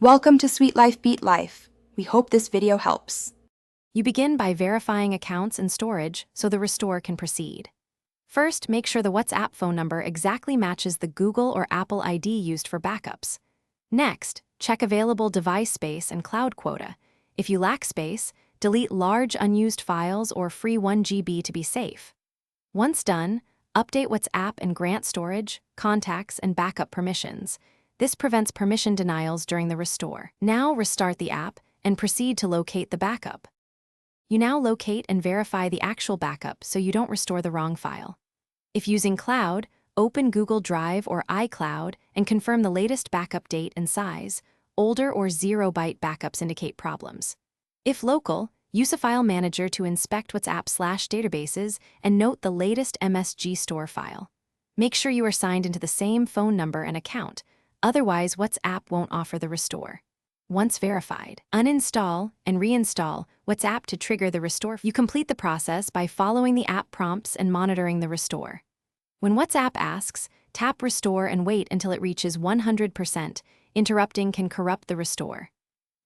Welcome to Sweet Life Beat Life. We hope this video helps. You begin by verifying accounts and storage so the restore can proceed. First, make sure the WhatsApp phone number exactly matches the Google or Apple ID used for backups. Next, check available device space and cloud quota. If you lack space, delete large unused files or free 1 GB to be safe. Once done, update WhatsApp and grant storage, contacts, and backup permissions. This prevents permission denials during the restore. Now restart the app and proceed to locate the backup. You now locate and verify the actual backup so you don't restore the wrong file. If using cloud, open Google Drive or iCloud and confirm the latest backup date and size. Older or 0-byte backups indicate problems. If local, use a file manager to inspect WhatsApp/databases and note the latest MSG store file. Make sure you are signed into the same phone number and account, otherwise WhatsApp won't offer the restore. Once verified, uninstall and reinstall WhatsApp to trigger the restore. You complete the process by following the app prompts and monitoring the restore. When WhatsApp asks, tap restore and wait until it reaches 100%. Interrupting can corrupt the restore.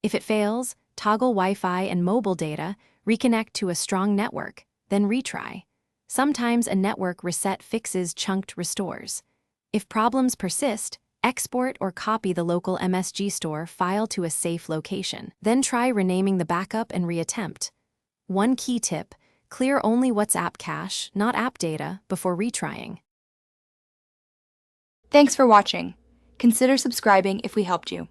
If it fails, toggle Wi-Fi and mobile data, reconnect to a strong network, then retry. Sometimes a network reset fixes chunked restores. If problems persist, export or copy the local MSG store file to a safe location. Then try renaming the backup and reattempt. One key tip: clear only WhatsApp cache, not app data, before retrying. Thanks for watching. Consider subscribing if we helped you.